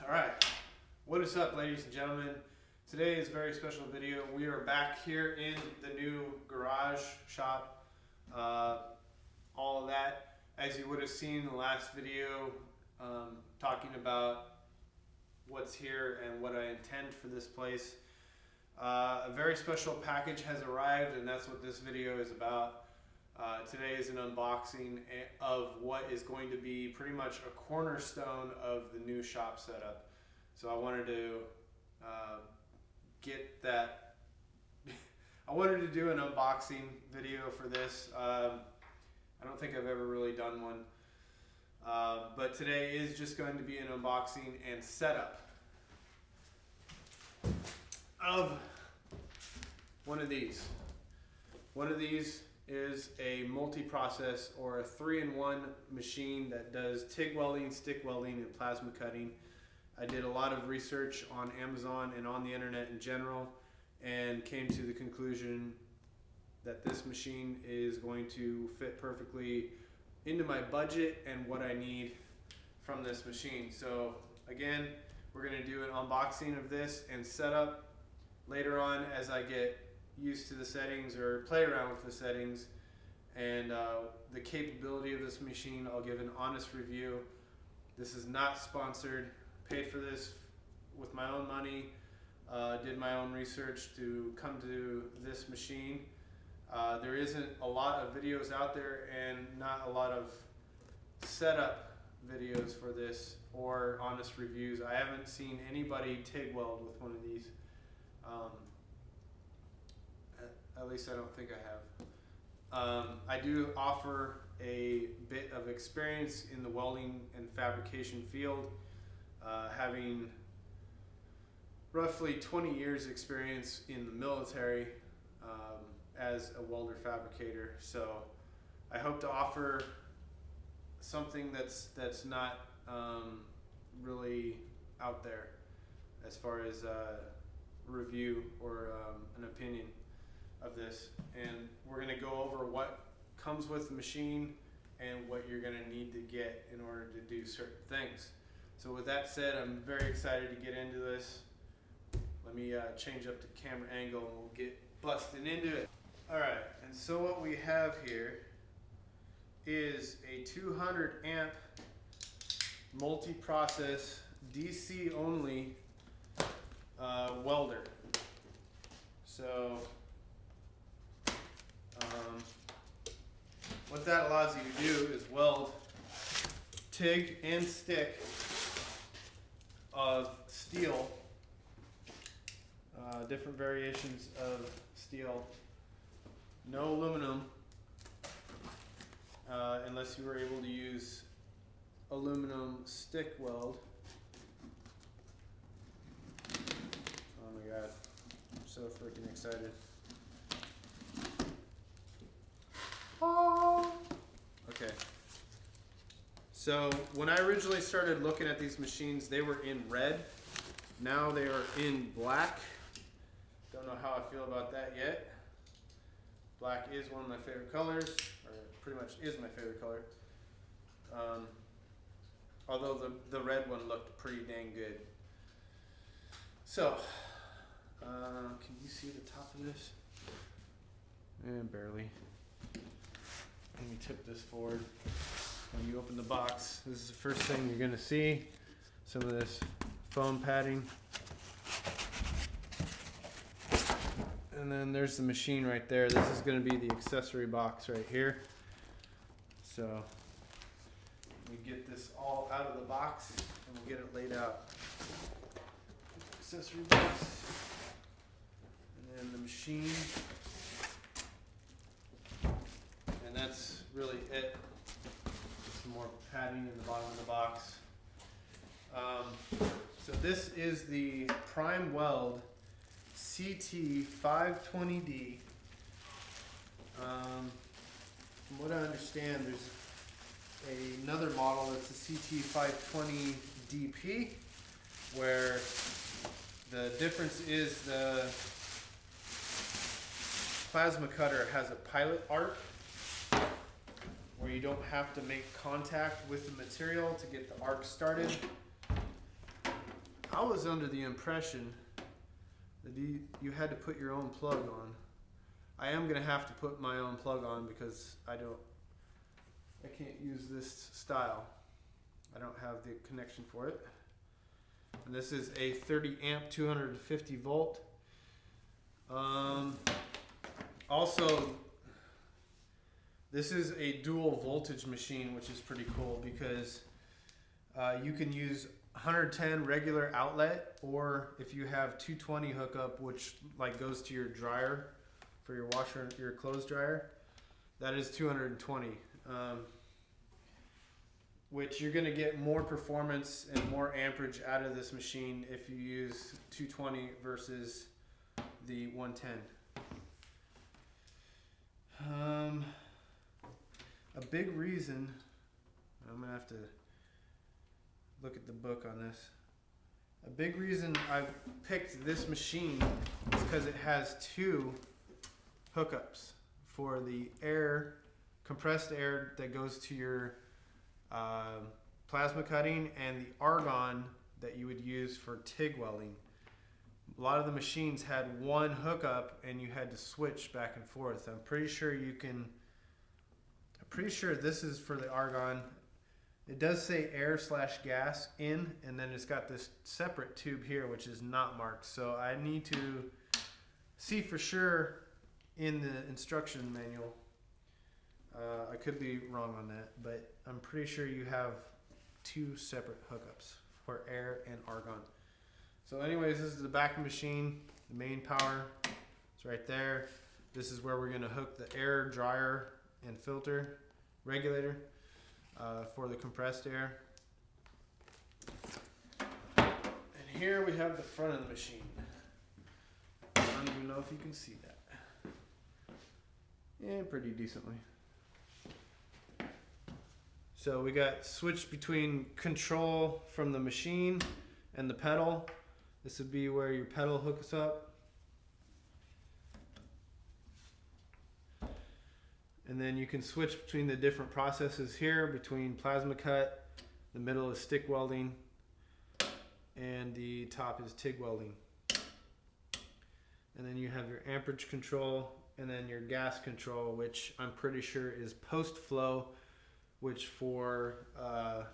Alright, what is up, ladies and gentlemen? Today is a very special video. We are back here in the new garage shop. All of that, as you would have seen in the last video, talking about what's here and what I intend for this place. A very special package has arrived, and that's what this video is about. Today is an unboxing of what is going to be pretty much a cornerstone of the new shop setup. So I wanted to get that. I wanted to do an unboxing video for this. I don't think I've ever really done one. But today is just going to be an unboxing and setup of one of these. One of these is a multi-process or a 3-in-1 machine that does TIG welding, stick welding, and plasma cutting. I did a lot of research on Amazon and on the internet in general and came to the conclusion that this machine is going to fit perfectly into my budget and what I need from this machine. So again, we're going to do an unboxing of this and setup later on as I get used to the settings or play around with the settings and the capability of this machine. I'll give an honest review. This is not sponsored. Paid for this with my own money. Did my own research to come to this machine. There isn't a lot of videos out there and not a lot of setup videos for this or honest reviews. I haven't seen anybody TIG weld with one of these. At least I don't think I have. I do offer a bit of experience in the welding and fabrication field, having roughly 20 years experience in the military as a welder fabricator. So I hope to offer something that's not really out there as far as review or an opinion of this. And we're going to go over what comes with the machine and what you're going to need to get in order to do certain things. So with that said, I'm very excited to get into this. Let me change up the camera angle and we'll get busting into it. Alright, and so what we have here is a 200 amp multi-process DC only welder. So what that allows you to do is weld TIG and stick of steel, different variations of steel, no aluminum, unless you were able to use aluminum stick weld. Oh my god, I'm so freaking excited. Oh. Okay. So when I originally started looking at these machines, they were in red. Now they are in black. Don't know how I feel about that yet. Black is one of my favorite colors, or pretty much is my favorite color. Although the red one looked pretty dang good. So, can you see the top of this? Barely. Let me tip this forward. When you open the box, this is the first thing you're going to see. Some of this foam padding. And then there's the machine right there. This is going to be the accessory box right here. So we get this all out of the box and we'll get it laid out. Accessory box. And then the machine. And that's really it. Some more padding in the bottom of the box. So this is the PrimeWeld CT520D. From what I understand, there's another model that's the CT520DP, where the difference is the plasma cutter has a pilot arc where you don't have to make contact with the material to get the arc started. I was under the impression that you had to put your own plug on. I am gonna have to put my own plug on because I can't use this style. I don't have the connection for it. And this is a 30 amp 250 volt. Also, this is a dual voltage machine, which is pretty cool because you can use 110 regular outlet, or if you have 220 hookup, which like goes to your dryer for your washer, your clothes dryer, that is 220. Which you're going to get more performance and more amperage out of this machine if you use 220 versus the 110. A big reason, I'm going to have to look at the book on this. A big reason I picked this machine is because it has two hookups for the air, compressed air that goes to your plasma cutting, and the argon that you would use for TIG welding. A lot of the machines had one hookup and you had to switch back and forth. I'm pretty sure this is for the argon. It does say air/gas in, and then it's got this separate tube here which is not marked. So I need to see for sure in the instruction manual. I could be wrong on that, but I'm pretty sure you have two separate hookups for air and argon. So anyways, this is the back of the machine. The main power is right there. This is where we're going to hook the air dryer and filter regulator for the compressed air. And here we have the front of the machine. I don't even know if you can see that. Yeah, pretty decently. So we got switched between control from the machine and the pedal. This would be where your pedal hooks up. And then you can switch between the different processes here, between plasma cut, the middle is stick welding, and the top is TIG welding. And then you have your amperage control, and then your gas control, which I'm pretty sure is post flow, which for, because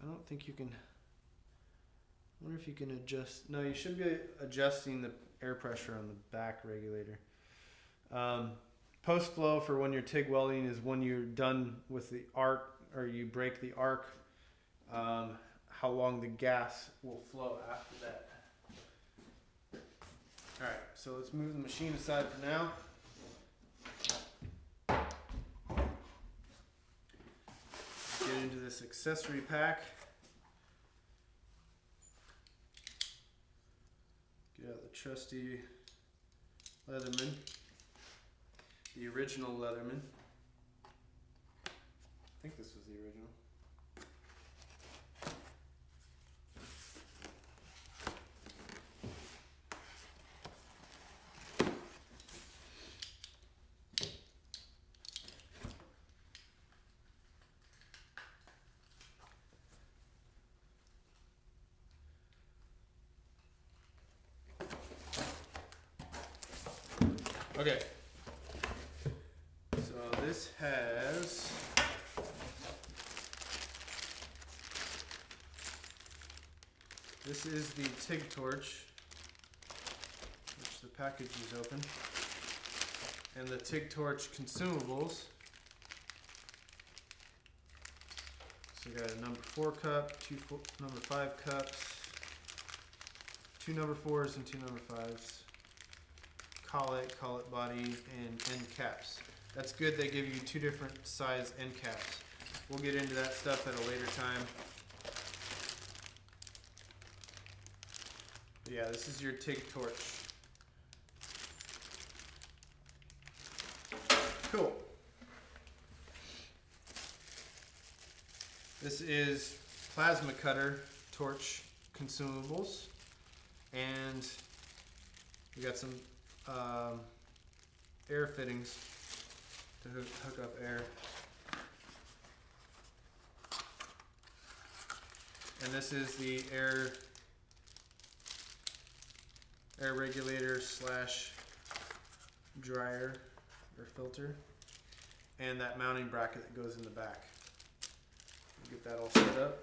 I don't think you can, I wonder if you can adjust, no, you should be adjusting the air pressure on the back regulator. Post flow for when you're TIG welding is when you're done with the arc, or you break the arc, how long the gas will flow after that. Alright, so let's move the machine aside for now. Get into this accessory pack. Get out the trusty Leatherman, the original Leatherman. I think this was the original. Okay, so this has this is the Tig Torch, which the package is open, and the Tig Torch consumables. So you got a number 4 cup, two number 5 cups, 2 number 4s and 2 number 5s. Collet body, and end caps. That's good, they give you 2 different size end caps. We'll get into that stuff at a later time. But yeah, this is your Tig Torch. Cool. This is plasma cutter torch consumables, and we got some air fittings to hook up air. And this is the air regulator slash dryer or filter, and that mounting bracket that goes in the back. Get that all set up.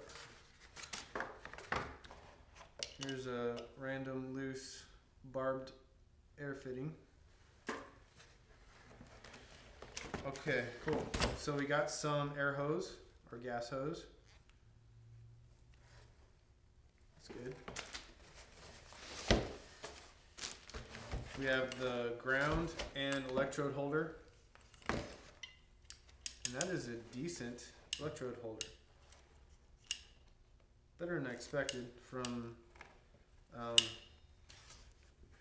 Here's a random loose barbed air fitting. Okay, cool. So we got some air hose or gas hose. That's good. We have the ground and electrode holder. And that is a decent electrode holder. Better than I expected from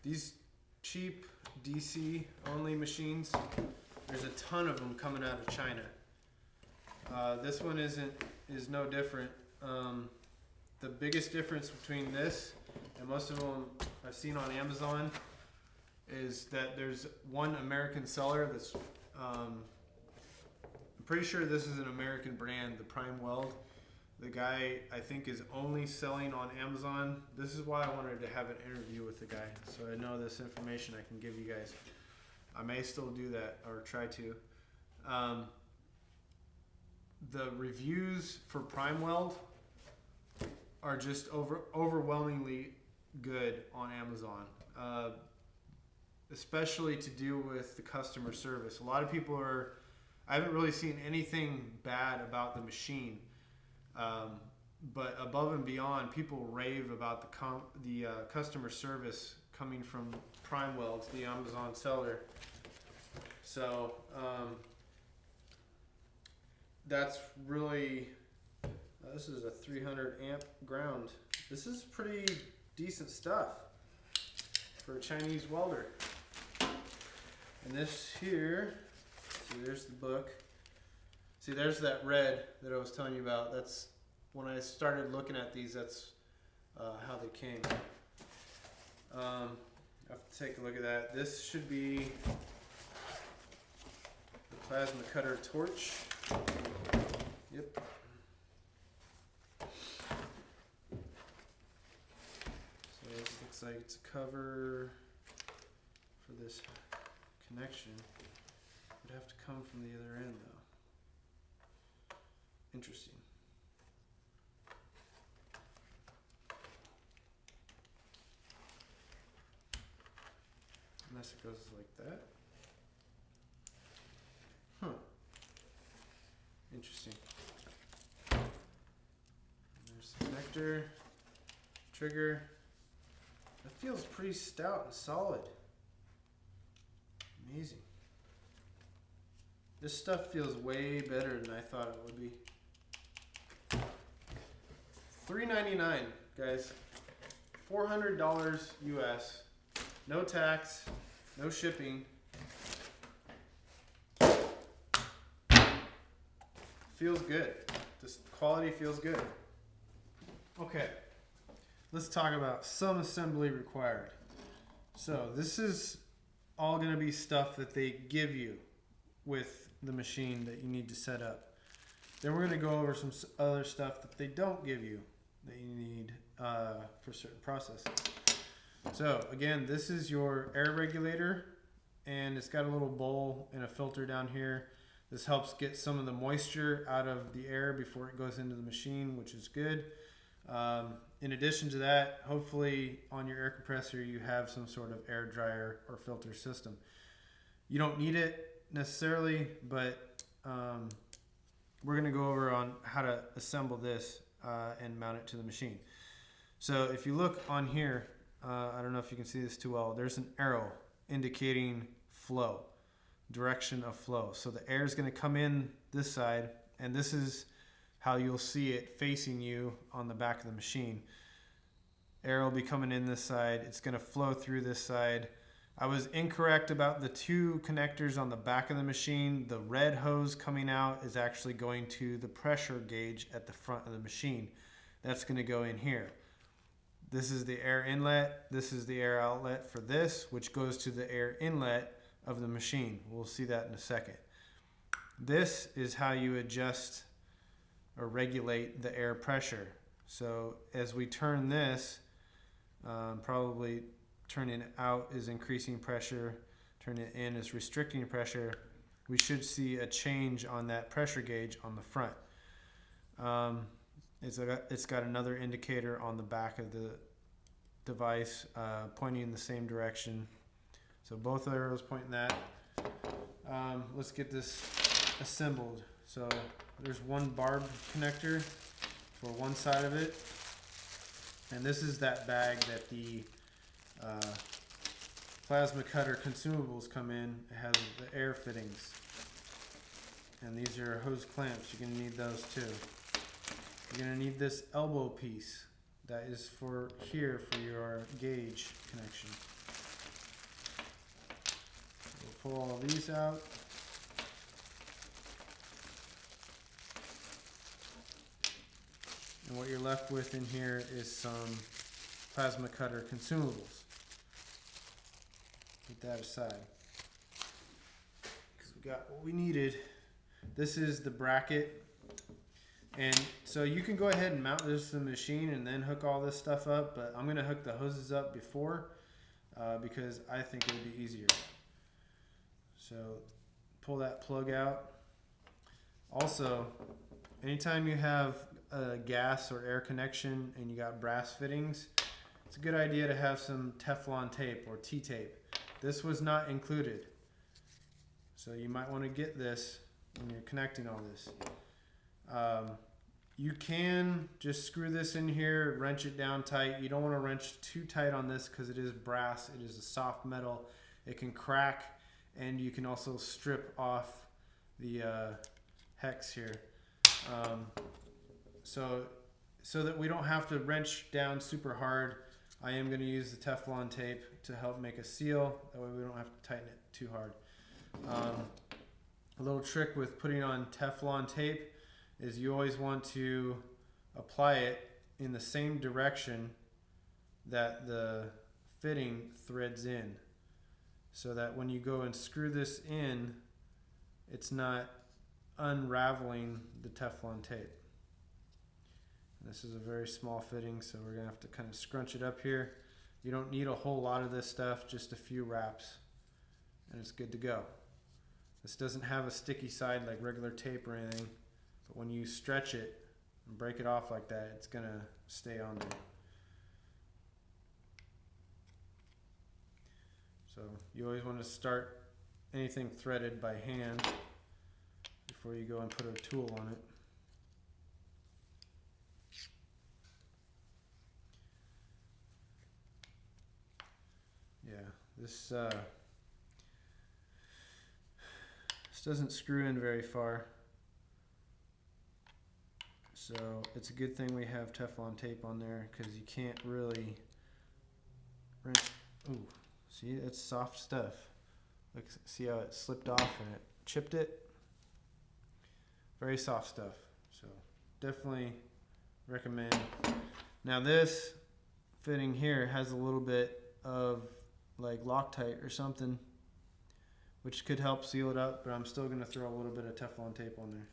these cheap DC only machines. There's a ton of them coming out of China. This one is no different. The biggest difference between this and most of them I've seen on Amazon is that there's one American seller that's I'm pretty sure this is an American brand, the PrimeWeld. The guy, I think, is only selling on Amazon. This is why I wanted to have an interview with the guy, so I know this information I can give you guys. I may still do that, or try to. The reviews for PrimeWeld are just overwhelmingly good on Amazon, especially to do with the customer service. A lot of people I haven't really seen anything bad about the machine. But above and beyond, people rave about the customer service coming from PrimeWeld, the Amazon seller. So that's really, this is a 300 amp ground. This is pretty decent stuff for a Chinese welder. And this here, see, there's the book. See, there's that red that I was telling you about. That's when I started looking at these, that's how they came. I have to take a look at that. This should be the plasma cutter torch. Yep. So this looks like it's a cover for this connection. It would have to come from the other end though. Interesting. Unless it goes like that. Huh. Interesting. There's the connector, trigger. That feels pretty stout and solid. Amazing. This stuff feels way better than I thought it would be. $3.99, guys. $400 US. No tax, no shipping. Feels good. This quality feels good. Okay, let's talk about some assembly required. So this is all going to be stuff that they give you with the machine that you need to set up. Then we're going to go over some other stuff that they don't give you that you need for certain processes. So again, this is your air regulator, and it's got a little bowl and a filter down here. This helps get some of the moisture out of the air before it goes into the machine, which is good. In addition to that, hopefully on your air compressor you have some sort of air dryer or filter system. You don't need it necessarily, but we're going to go over on how to assemble this and mount it to the machine. So if you look on here, I don't know if you can see this too well, there's an arrow indicating flow, direction of flow. So the air is going to come in this side, and this is how you'll see it facing you on the back of the machine. Air will be coming in this side. It's going to flow through this side. I was incorrect about the two connectors on the back of the machine. The red hose coming out is actually going to the pressure gauge at the front of the machine. That's going to go in here. This is the air inlet. This is the air outlet for this, which goes to the air inlet of the machine. We'll see that in a second. This is how you adjust or regulate the air pressure. So as we turn this, probably turning it out is increasing pressure, turning it in is restricting pressure. We should see a change on that pressure gauge on the front. It's got another indicator on the back of the device pointing in the same direction. So both arrows pointing that. Let's get this assembled. So there's one barb connector for one side of it, and this is that bag that the plasma cutter consumables come in. It has the air fittings, and these are hose clamps. You're going to need those too. You're going to need this elbow piece that is for here for your gauge connection. We'll pull all these out. And what you're left with in here is some plasma cutter consumables. Put that aside, because we got what we needed. This is the bracket. And so you can go ahead and mount this to the machine and then hook all this stuff up, but I'm going to hook the hoses up before because I think it would be easier. So pull that plug out. Also, anytime you have a gas or air connection and you got brass fittings, it's a good idea to have some Teflon tape or T-tape. This was not included, so you might want to get this when you're connecting all this. You can just screw this in here, wrench it down tight. You don't want to wrench too tight on this because it is brass. It is a soft metal. It can crack, and you can also strip off the hex here. So that we don't have to wrench down super hard, I am going to use the Teflon tape to help make a seal. That way we don't have to tighten it too hard. A little trick with putting on Teflon tape is you always want to apply it in the same direction that the fitting threads in, so that when you go and screw this in, it's not unraveling the Teflon tape. And this is a very small fitting, so we're gonna have to kind of scrunch it up here. You don't need a whole lot of this stuff, just a few wraps, and it's good to go. This doesn't have a sticky side like regular tape or anything, but when you stretch it and break it off like that, it's gonna stay on there. So you always want to start anything threaded by hand before you go and put a tool on it. Yeah, this doesn't screw in very far, so it's a good thing we have Teflon tape on there, because you can't really wrench. Ooh, see, it's soft stuff. Look, see how it slipped off and it chipped it? Very soft stuff, so definitely recommend. Now this fitting here has a little bit of like Loctite or something, which could help seal it up, but I'm still going to throw a little bit of Teflon tape on there,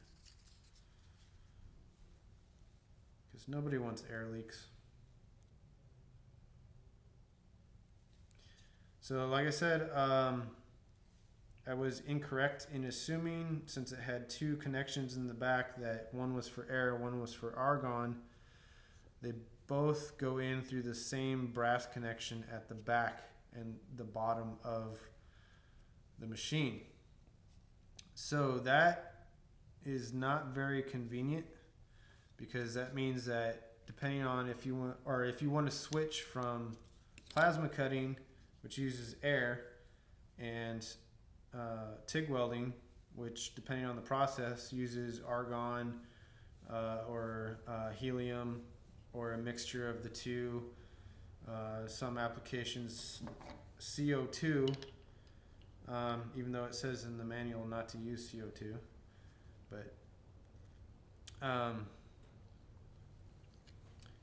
because nobody wants air leaks. So like I said, I was incorrect in assuming, since it had two connections in the back, that one was for air, one was for argon. They both go in through the same brass connection at the back and the bottom of the machine. So that is not very convenient, because that means that depending on if you want to switch from plasma cutting, which uses air, and TIG welding, which depending on the process uses argon or helium, or a mixture of the two. Some applications CO2, even though it says in the manual not to use CO2, but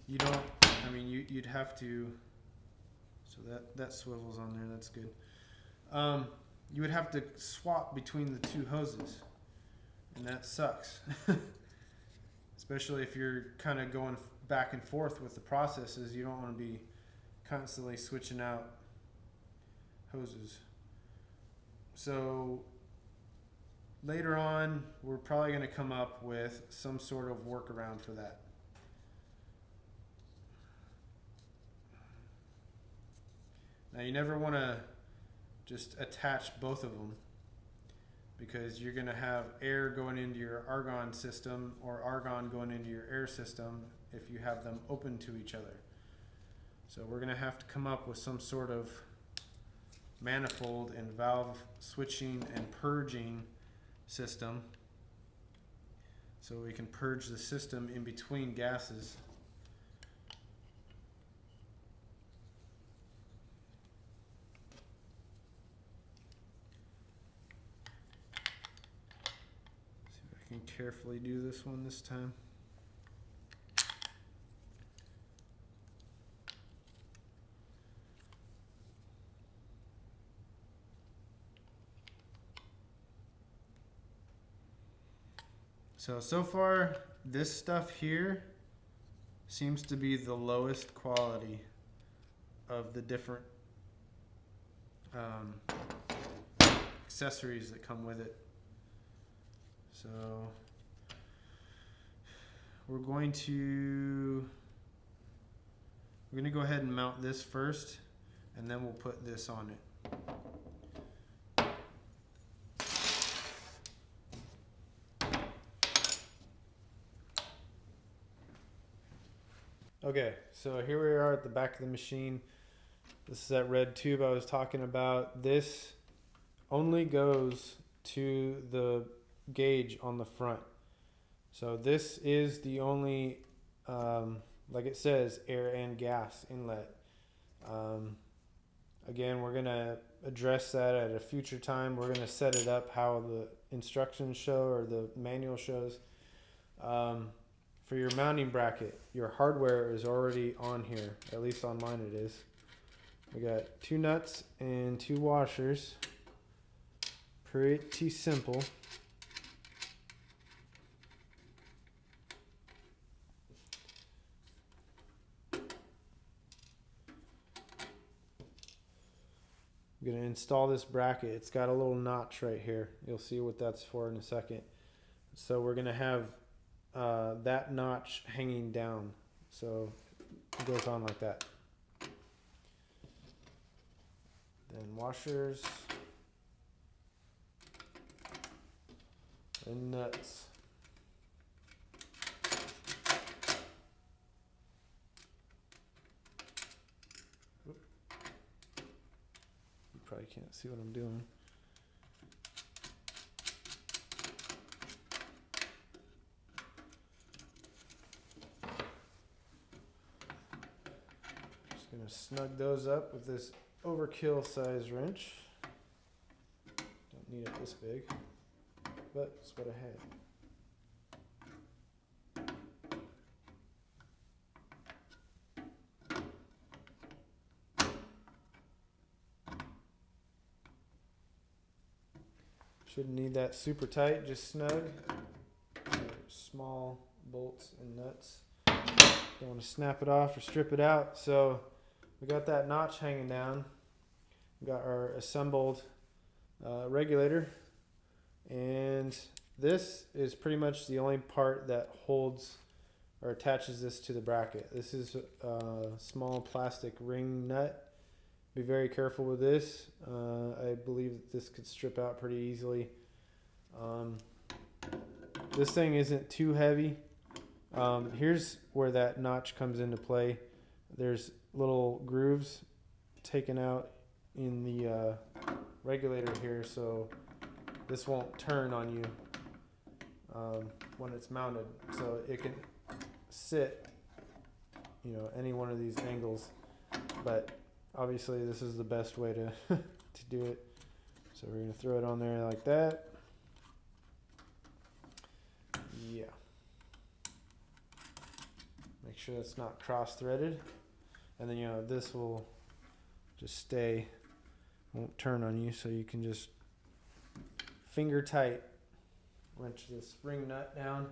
you don't, I mean, you'd have to, so that swivels on there, that's good. You would have to swap between the two hoses, and that sucks. especially if you're kind of going back and forth with the processes. You don't want to be constantly switching out hoses. So later on, we're probably going to come up with some sort of workaround for that. Now you never want to just attach both of them, because you're going to have air going into your argon system or argon going into your air system if you have them open to each other. So we're going to have to come up with some sort of manifold and valve switching and purging system so we can purge the system in between gases. See if I can carefully do this one this time. So far, this stuff here seems to be the lowest quality of the different accessories that come with it. So we're going to go ahead and mount this first, and then we'll put this on it. Okay, so here we are at the back of the machine. This is that red tube I was talking about. This only goes to the gauge on the front. So this is the only, like it says, air and gas inlet. Again, we're going to address that at a future time. We're going to set it up how the instructions show or the manual shows. For your mounting bracket, your hardware is already on here. At least on mine it is. We got 2 nuts and 2 washers. Pretty simple. I'm going to install this bracket. It's got a little notch right here. You'll see what that's for in a second. So we're going to have that notch hanging down, so it goes on like that. Then washers and nuts. You probably can't see what I'm doing. Gonna snug those up with this overkill size wrench. Don't need it this big, but it's what I had. Shouldn't need that super tight, just snug. Small bolts and nuts. Don't want to snap it off or strip it out. So we got that notch hanging down. We got our assembled regulator, and this is pretty much the only part that holds or attaches this to the bracket. This is a small plastic ring nut. Be very careful with this. I believe that this could strip out pretty easily. This thing isn't too heavy. Here's where that notch comes into play. There's little grooves taken out in the regulator here, so this won't turn on you when it's mounted. So it can sit, any one of these angles, but obviously this is the best way to to do it. So we're going to throw it on there like that. Yeah. Make sure it's not cross-threaded. And then, this will just stay, won't turn on you, so you can just finger tight wrench the spring nut down.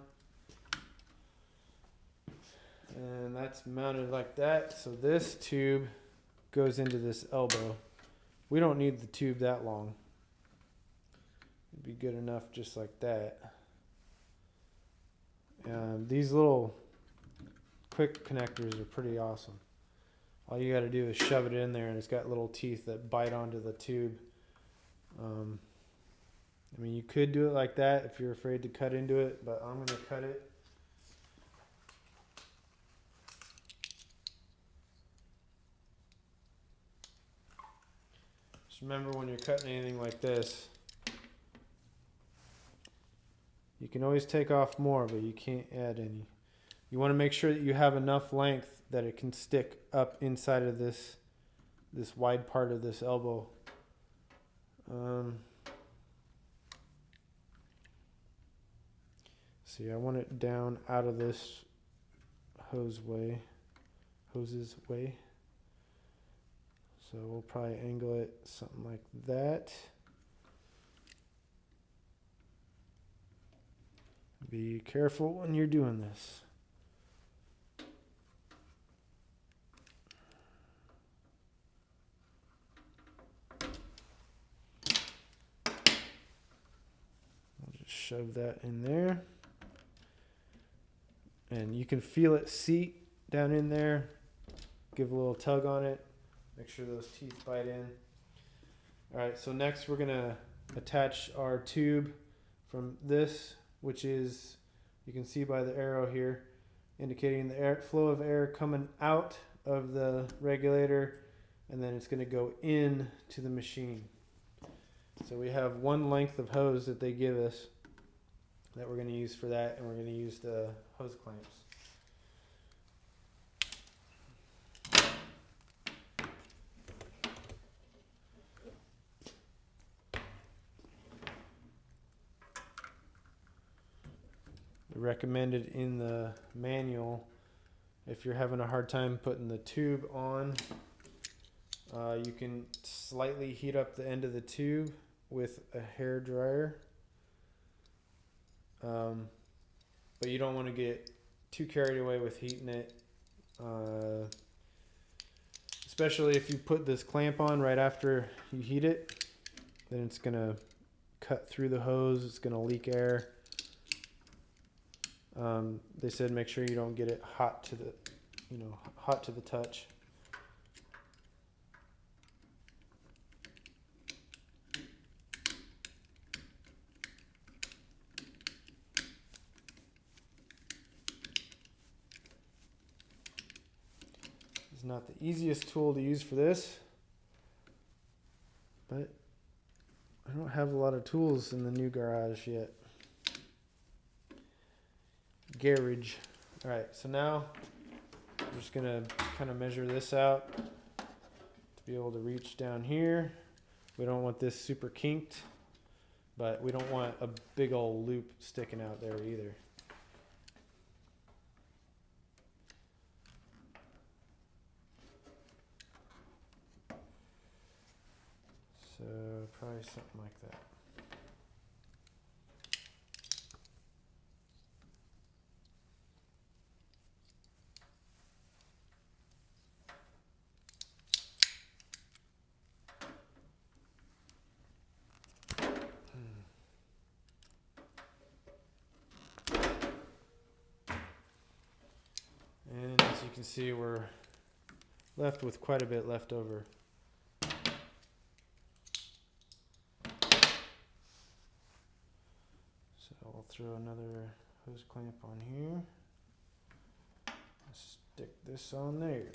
That's mounted like that. So this tube goes into this elbow. We don't need the tube that long. It'd be good enough just like that. These little quick connectors are pretty awesome. All you got to do is shove it in there, and it's got little teeth that bite onto the tube. I mean, you could do it like that if you're afraid to cut into it, but I'm going to cut it. Just remember, when you're cutting anything like this, you can always take off more, but you can't add any. You want to make sure that you have enough length that it can stick up inside of this wide part of this elbow. See, I want it down out of this hoses way. So we'll probably angle it something like that. Be careful when you're doing this. I'll just shove that in there. And you can feel it seat down in there. Give a little tug on it. Make sure those teeth bite in. All right, so next we're gonna attach our tube from this, which is, you can see by the arrow here, indicating the flow of air coming out of the regulator, and then it's gonna go in to the machine. So we have one length of hose that they give us that we're gonna use for that, and we're gonna use the hose clamps. Recommended in the manual, if you're having a hard time putting the tube on, you can slightly heat up the end of the tube with a hair dryer, but you don't want to get too carried away with heating it, especially if you put this clamp on right after you heat it. Then it's gonna cut through the hose, it's gonna leak air. They said make sure you don't get it hot to the, hot to the touch. It's not the easiest tool to use for this, but I don't have a lot of tools in the new garage yet. Garage. All right, so now I'm just gonna kind of measure this out to be able to reach down here. We don't want this super kinked, but we don't want a big old loop sticking out there either. So probably something like that. And as you can see, we're left with quite a bit left over. So we'll throw another hose clamp on here. Stick this on there.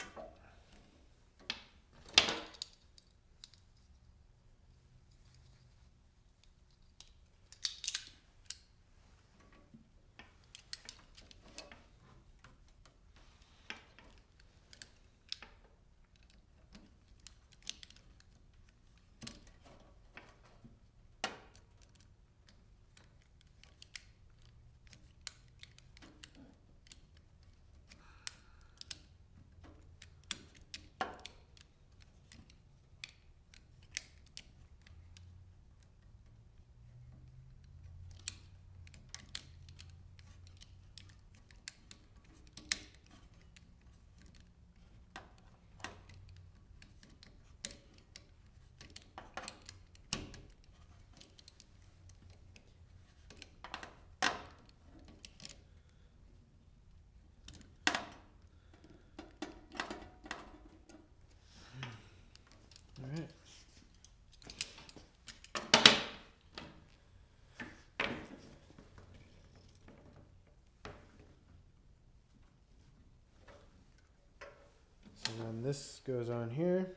And this goes on here.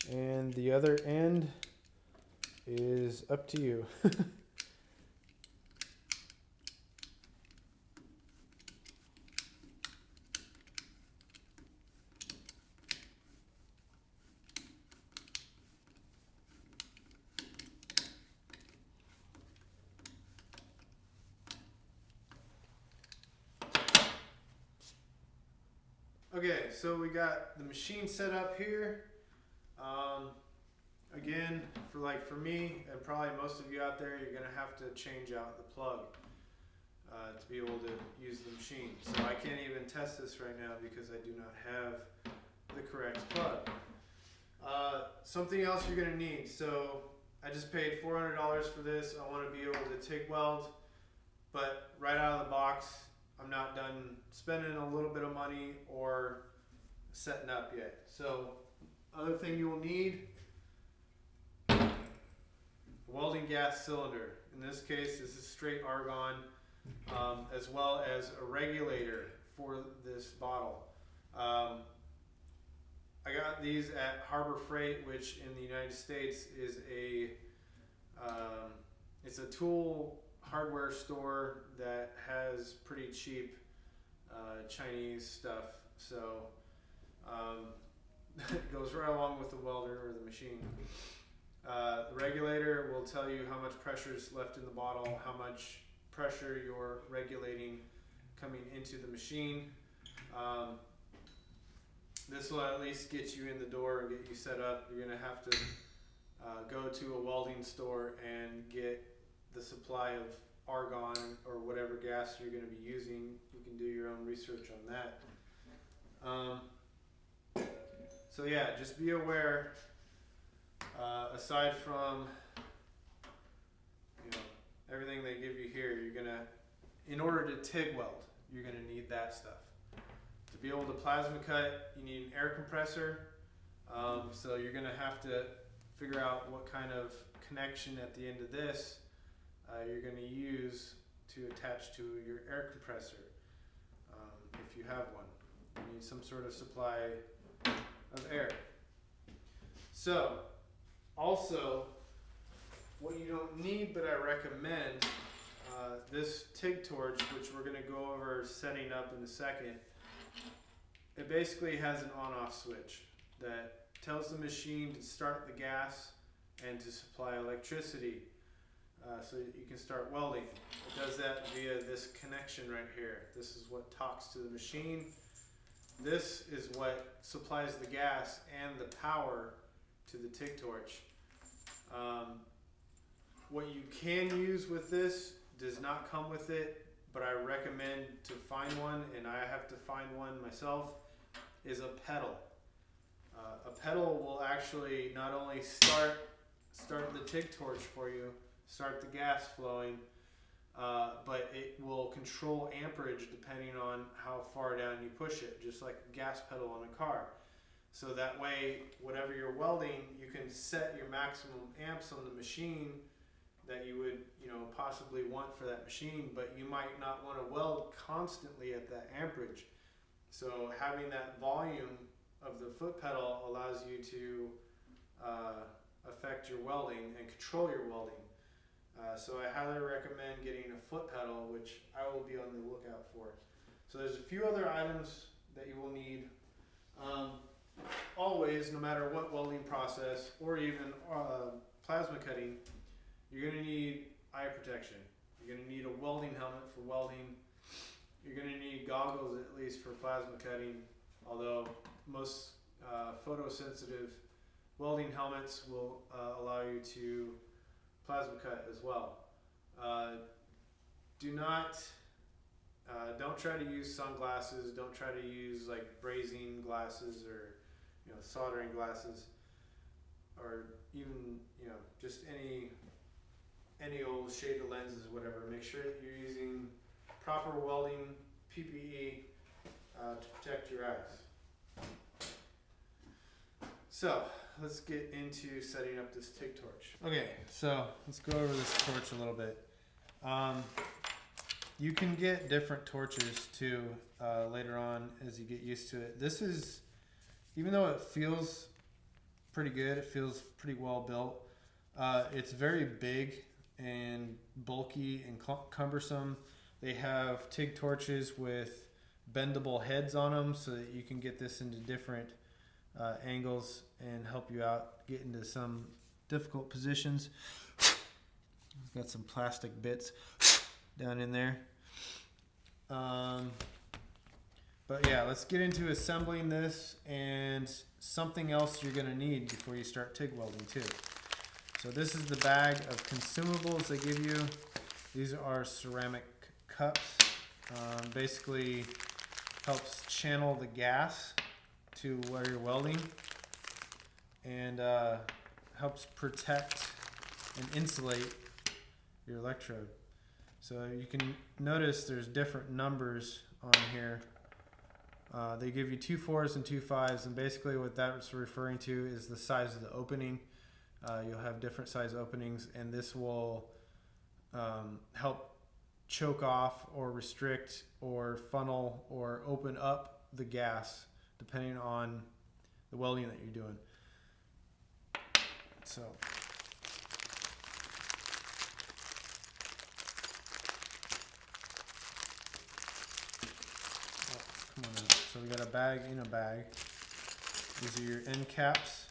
And the other end is up to you. Okay, so we got the machine set up here. Again, for me and probably most of you out there, you're gonna have to change out the plug to be able to use the machine. So I can't even test this right now because I do not have the correct plug. Something else you're gonna need. So I just paid $400 for this. I want to be able to TIG weld, but right out of the box, I'm not done spending a little bit of money or setting up yet. So other thing you will need, welding gas cylinder. In this case, this is straight argon, as well as a regulator for this bottle. I got these at Harbor Freight, which in the United States is it's a tool hardware store that has pretty cheap Chinese stuff. So it goes right along with the welder or the machine. The regulator will tell you how much pressure is left in the bottle, how much pressure you're regulating coming into the machine. This will at least get you in the door and get you set up. You're going to have to go to a welding store and get the supply of argon or whatever gas you're going to be using. You can do your own research on that. So yeah, just be aware, aside from everything they give you here, you're gonna, in order to TIG weld, you're gonna need that stuff. To be able to plasma cut, you need an air compressor. So you're gonna have to figure out what kind of connection at the end of this you're gonna use to attach to your air compressor, if you have one. You need some sort of supply of air. So, also, what you don't need, but I recommend, this Tig Torch, which we're going to go over setting up in a second. It basically has an on-off switch that tells the machine to start the gas and to supply electricity, so that you can start welding. It does that via this connection right here. This is what talks to the machine. This is what supplies the gas and the power to the Tig Torch. What you can use with this does not come with it, but I recommend to find one, and I have to find one myself, is a pedal. A pedal will actually not only start the Tig Torch for you, start the gas flowing, but it will control amperage depending on how far down you push it, just like a gas pedal on a car. So that way, whatever you're welding, you can set your maximum amps on the machine that you would, possibly want for that machine, but you might not want to weld constantly at that amperage. So having that volume of the foot pedal allows you to affect your welding and control your welding. So I highly recommend getting a foot pedal, which I will be on the lookout for. So there's a few other items that you will need. Always, no matter what welding process or even plasma cutting, you're going to need eye protection. You're going to need a welding helmet for welding. You're going to need goggles at least for plasma cutting, although most photosensitive welding helmets will allow you to plasma cut as well. Don't try to use sunglasses. Don't try to use like brazing glasses or soldering glasses, or even just any old shade of lenses, whatever. Make sure that you're using proper welding PPE to protect your eyes. So let's get into setting up this Tig Torch. Okay, so let's go over this torch a little bit. You can get different torches too later on as you get used to it. This is even though it feels pretty good, it feels pretty well built, it's very big and bulky and cumbersome. They have Tig torches with bendable heads on them so that you can get this into different angles and help you out get into some difficult positions. It's got some plastic bits down in there. But yeah, let's get into assembling this and something else you're going to need before you start TIG welding too. So this is the bag of consumables they give you. These are ceramic cups. Basically helps channel the gas to where you're welding and helps protect and insulate your electrode. So you can notice there's different numbers on here. They give you 2 4s and 2 5s, and basically what that's referring to is the size of the opening. You'll have different size openings, and this will help choke off or restrict or funnel or open up the gas depending on the welding that you're doing. So So we got a bag in a bag. These are your end caps.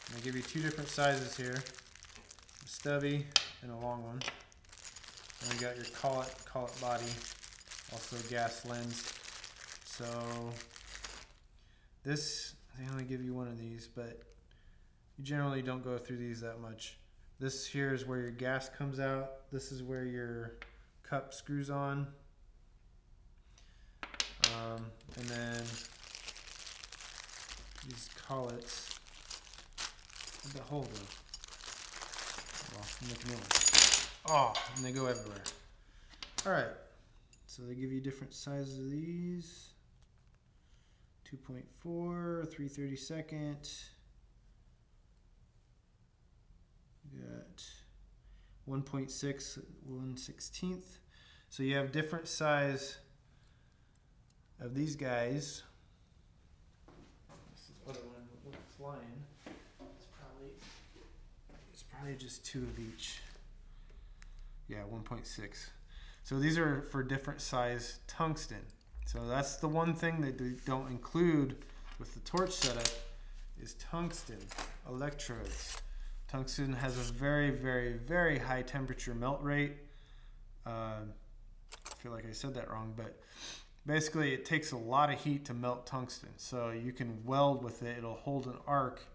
And they give you 2 different sizes here, a stubby and a long one. And we got your collet body, also gas lens. So this, they only give you one of these, but you generally don't go through these that much. This here is where your gas comes out. This is where your cup screws on. And then these collets, the holder. Well, make a new one. Oh, and they go everywhere. All right, so they give you different sizes of these. 2.4, 3/32. You got 1.6, 1/16. So you have different size of these guys. This is what it went flying. It's probably just 2 of each. Yeah, 1.6. So these are for different size tungsten. So that's the one thing that they don't include with the torch setup is tungsten electrodes. Tungsten has a very, very, very high temperature melt rate. I feel like I said that wrong, but basically it takes a lot of heat to melt tungsten. So you can weld with it, it'll hold an arc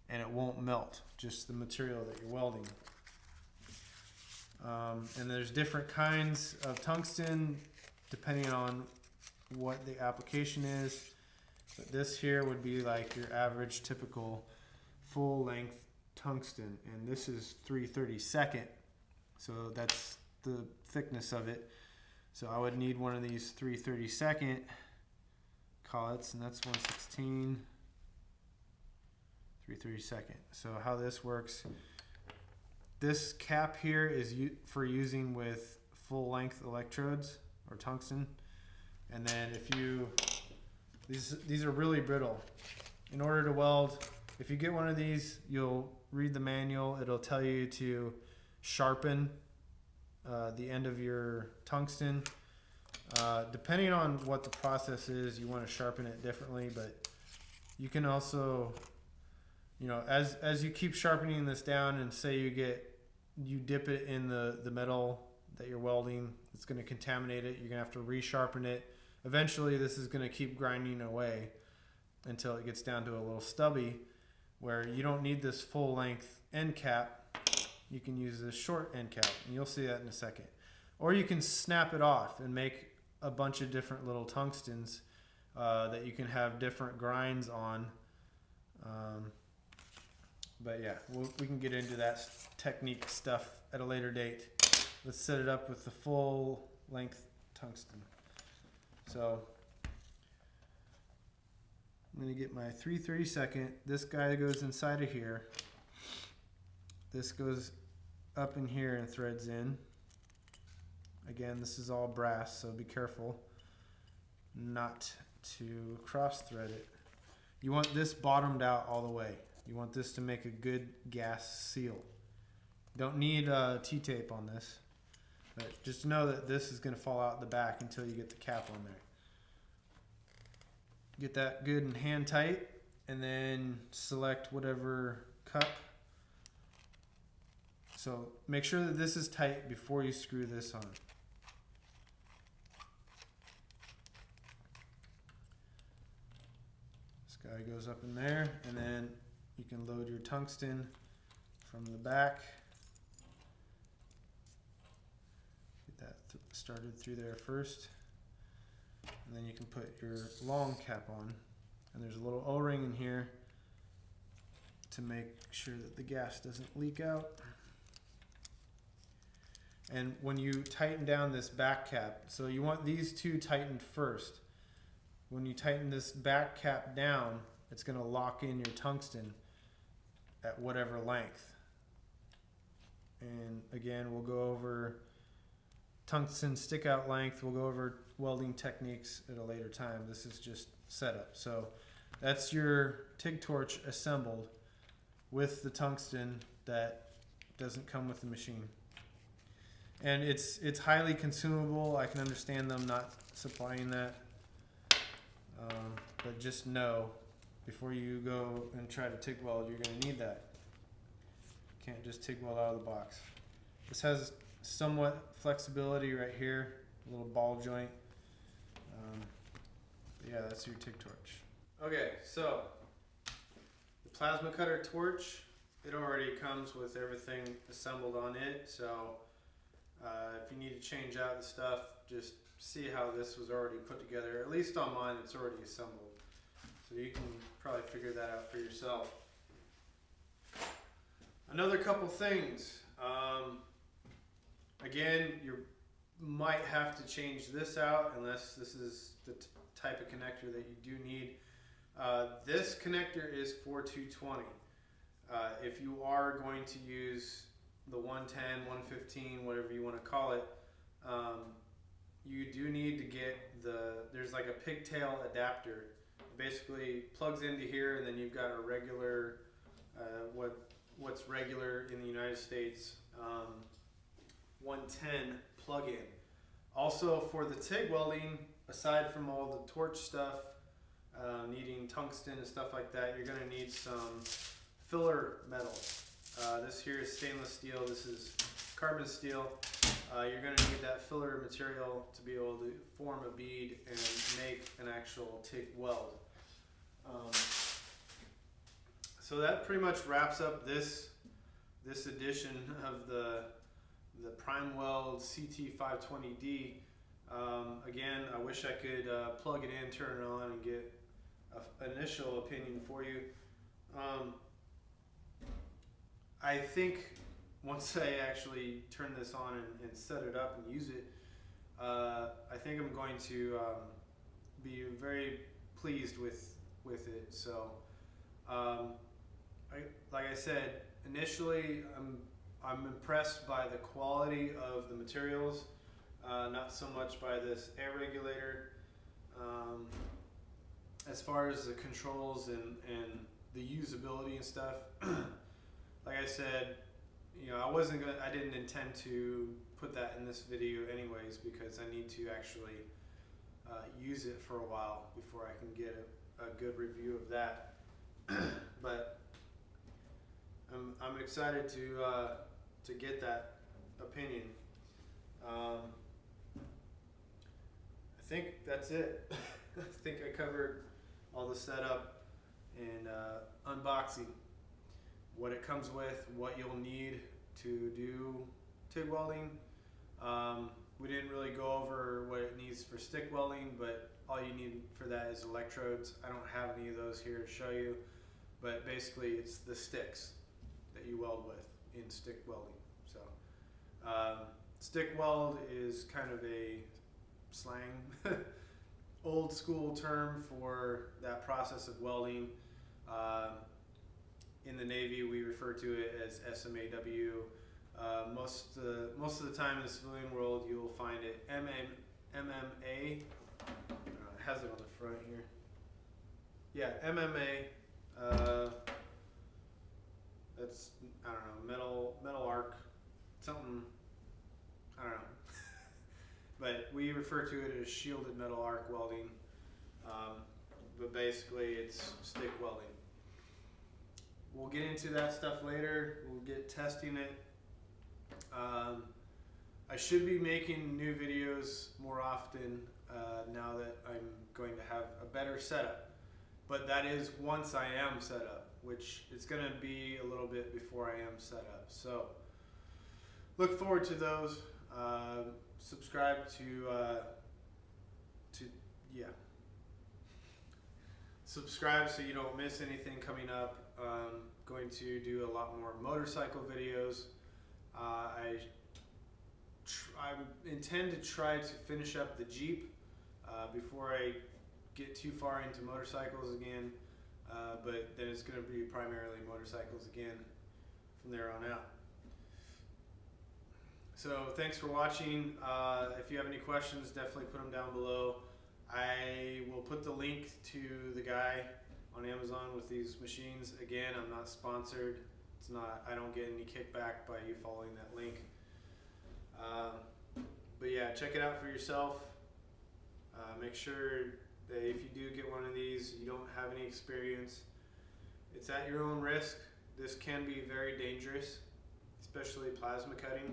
and it won't melt, just the material that you're welding. And there's different kinds of tungsten depending on what the application is. But this here would be like your average typical full length tungsten, and this is 3/32, so that's the thickness of it. So I would need one of these 3/32 collets, and that's 1/16, 3/32. So how this works, this cap here is for using with full length electrodes or tungsten. And then if you, these are really brittle. In order to weld, if you get one of these, you'll read the manual. It'll tell you to sharpen the end of your tungsten. Depending on what the process is, you want to sharpen it differently, but you can also, you know, as you keep sharpening this down and say you dip it in the metal that you're welding, it's going to contaminate it. You're going to have to resharpen it. Eventually this is going to keep grinding away until it gets down to a little stubby where you don't need this full length end cap. You can use this short end cap, and you'll see that in a second. Or you can snap it off and make a bunch of different little tungstens that you can have different grinds on. But yeah, we can get into that technique stuff at a later date. Let's set it up with the full length tungsten. So I'm going to get my 3/32. This guy goes inside of here. This goes up in here and threads in. Again, this is all brass, so be careful not to cross thread it. you want this bottomed out all the way. You want this to make a good gas seal. Don't need T-tape on this, but just know that this is going to fall out the back until you get the cap on there. Get that good and hand tight, and then select whatever cup. So make sure that this is tight before you screw this on. This guy goes up in there, and then you can load your tungsten from the back. Get that started through there first. And then you can put your long cap on. And there's a little O-ring in here to make sure that the gas doesn't leak out. And when you tighten down this back cap, so you want these two tightened first. When you tighten this back cap down, it's going to lock in your tungsten at whatever length. And again, we'll go over tungsten stick out length. We'll go over welding techniques at a later time. This is just setup. So that's your Tig Torch assembled with the tungsten that doesn't come with the machine. And it's highly consumable. I can understand them not supplying that. But just know, before you go and try to TIG weld, you're going to need that. You can't just TIG weld out of the box. This has somewhat flexibility right here, a little ball joint. But yeah, that's your Tig Torch. Okay, so the plasma cutter torch, it already comes with everything assembled on it. So if you need to change out the stuff, just see how this was already put together. At least on mine, it's already assembled. So you can probably figure that out for yourself. Another couple things. Again, you might have to change this out unless this is the type of connector that you do need. This connector is for 220. If you are going to use the 110, 115, whatever you want to call it, you do need to get there's like a pigtail adapter. It basically plugs into here, and then you've got a regular, what's regular in the United States, 110 plug-in. Also for the TIG welding, aside from all the torch stuff, needing tungsten and stuff like that, you're going to need some filler metal. This here is stainless steel, this is carbon steel. You're going to need that filler material to be able to form a bead and make an actual TIG weld. So that pretty much wraps up this edition of the PrimeWeld CT520D. Again, I wish I could plug it in, turn it on, and get an initial opinion for you. I think once I actually turn this on and set it up and use it, I think I'm going to be very pleased with it. So, like I said, initially I'm impressed by the quality of the materials, not so much by this air regulator. As far as the controls and the usability and stuff, like I said, you know, I didn't intend to put that in this video anyways, because I need to actually use it for a while before I can get a good review of that. But I'm excited to get that opinion. I think that's it. I think I covered all the setup and unboxing, what it comes with, what you'll need to do TIG welding. We didn't really go over what it needs for stick welding, but all you need for that is electrodes. I don't have any of those here to show you, but basically it's the sticks that you weld with in stick welding. So stick weld is kind of a slang old school term for that process of welding. In the Navy, we refer to it as SMAW. Most of the time in the civilian world, you will find it MMA. It has it on the front here. Yeah, MMA. That's, I don't know, metal arc, something, I don't know. But we refer to it as shielded metal arc welding. But basically it's stick welding. We'll get into that stuff later. We'll get testing it. I should be making new videos more often now that I'm going to have a better setup. But that is once I am set up, which it's going to be a little bit before I am set up. So look forward to those. Subscribe subscribe so you don't miss anything coming up. Going to do a lot more motorcycle videos. I intend to try to finish up the Jeep before I get too far into motorcycles again, but then it's going to be primarily motorcycles again from there on out. So thanks for watching. If you have any questions, definitely put them down below. I will put the link to the guy on Amazon with these machines. Again, I'm not sponsored. It's not. I don't get any kickback by you following that link. But yeah, check it out for yourself. Make sure that if you do get one of these, you don't have any experience. It's at your own risk. This can be very dangerous, especially plasma cutting.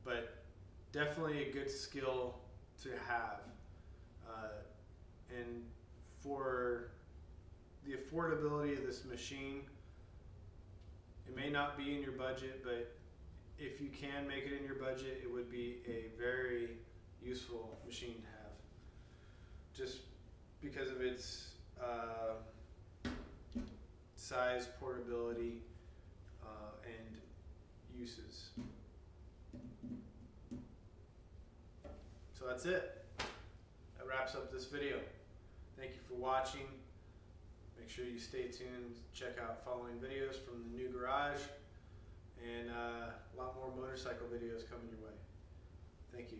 But definitely a good skill to have. And for the affordability of this machine, it may not be in your budget, but if you can make it in your budget, it would be a very useful machine to have. Just because of its size, portability, and uses. So that's it. That wraps up this video. Thank you for watching. Make sure you stay tuned, check out following videos from the new garage, and a lot more motorcycle videos coming your way. Thank you.